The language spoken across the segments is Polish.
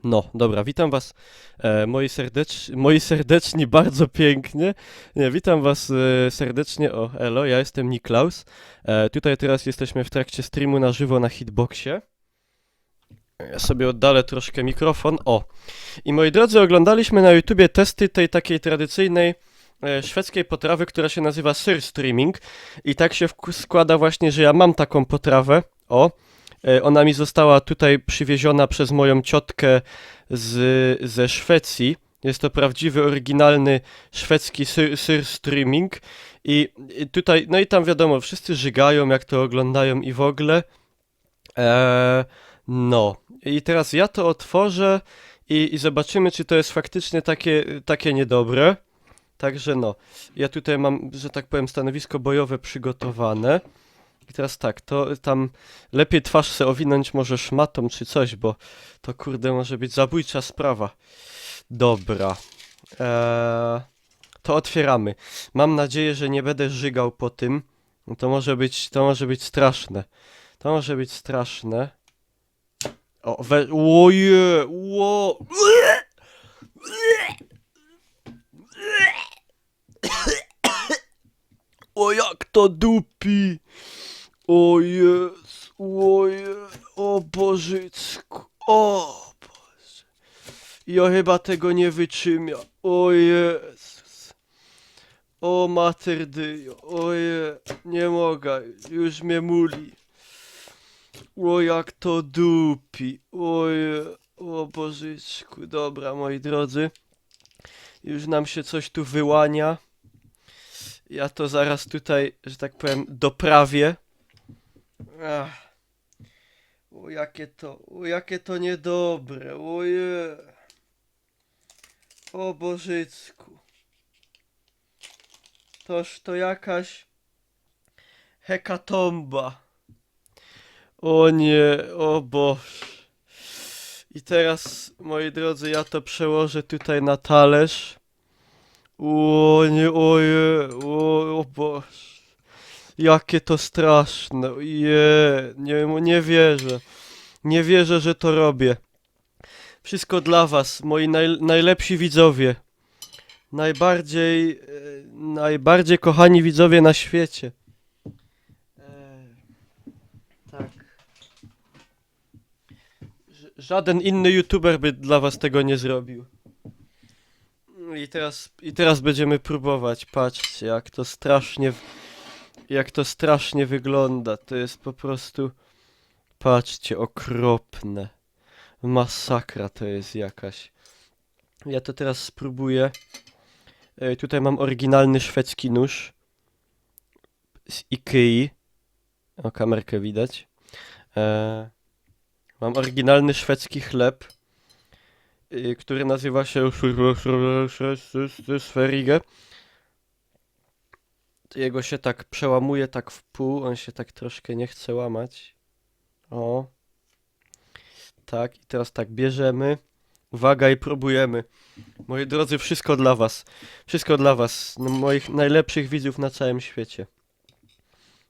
No, dobra, witam was, moi serdeczni bardzo pięknie. Nie, witam was serdecznie, elo, ja jestem Niklaus. Tutaj teraz jesteśmy w trakcie streamu na żywo na Hitboxie. Ja sobie oddalę troszkę mikrofon, I moi drodzy, oglądaliśmy na YouTubie testy tej takiej tradycyjnej szwedzkiej potrawy, która się nazywa Surströmming. I tak się składa właśnie, że ja mam taką potrawę, ona mi została tutaj przywieziona przez moją ciotkę ze Szwecji. Jest to prawdziwy, oryginalny szwedzki Surströmming. I tutaj, no i tam wiadomo, wszyscy żygają, jak to oglądają i w ogóle. No, i teraz ja to otworzę i zobaczymy, czy to jest faktycznie takie niedobre. Także no, ja tutaj mam, że tak powiem, stanowisko bojowe przygotowane. I teraz tak, to tam lepiej twarz se owinąć może szmatą czy coś, bo to kurde może być zabójcza sprawa. Dobra. To otwieramy. Mam nadzieję, że nie będę żygał po tym. To może być straszne. To może być straszne. Oje, ło. O jak to dupi. O jest, o Bożycku, o Boże. Ja chyba tego nie wytrzymię. O Jezus. O materdyjo, nie mogę, już mnie muli. O jak to dupi, o Bożyczku. Dobra, moi drodzy. Już nam się coś tu wyłania. Ja to zaraz tutaj, że tak powiem, doprawię. Ach. Jakie to niedobre, oje. O Bożycku. Toż to jakaś hekatomba. O nie, o Boże. I teraz, moi drodzy, ja to przełożę tutaj na talerz. O nie, o Boże. Jakie to straszne, nie wierzę. Nie wierzę, że to robię. Wszystko dla was, moi najlepsi widzowie. Najbardziej kochani widzowie na świecie. Tak. Żaden inny youtuber by dla was tego nie zrobił. I teraz będziemy próbować. Patrzcie, jak to strasznie wygląda. To jest po prostu, patrzcie, okropne. Masakra to jest jakaś. Ja to teraz spróbuję. Tutaj mam oryginalny szwedzki nóż z Ikei. O, kamerkę widać. Mam oryginalny szwedzki chleb, który nazywa się Sverige. Jego się tak przełamuje tak w pół, on się tak troszkę nie chce łamać. O. Tak, i teraz tak bierzemy. Uwaga i próbujemy. Moi drodzy, wszystko dla was. Wszystko dla was. No, moich najlepszych widzów na całym świecie.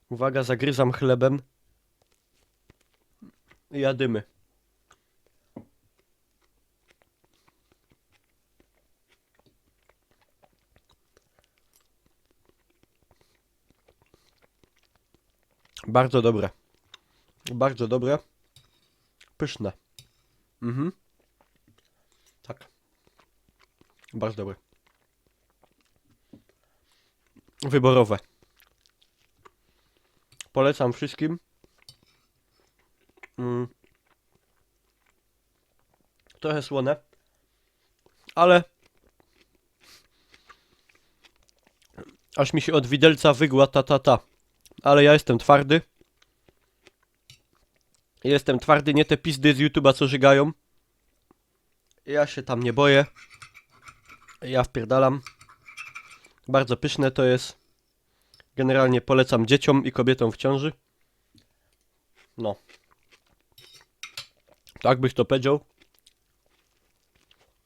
Uwaga, zagryzam chlebem. I jadymy. Bardzo dobre. Bardzo dobre. Pyszne. Tak. Bardzo dobre. Wyborowe. Polecam wszystkim. Trochę słone. Ale aż mi się od widelca wygła ta. Ale ja jestem twardy. Jestem twardy, nie te pizdy z YouTube'a, co żygają. Ja się tam nie boję. Ja wpierdalam. Bardzo pyszne to jest. Generalnie polecam dzieciom i kobietom w ciąży. No. Tak byś to powiedział.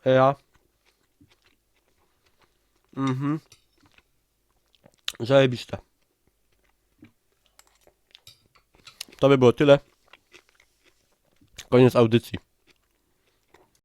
Ja. Zajebiste. To by było tyle. Koniec audycji.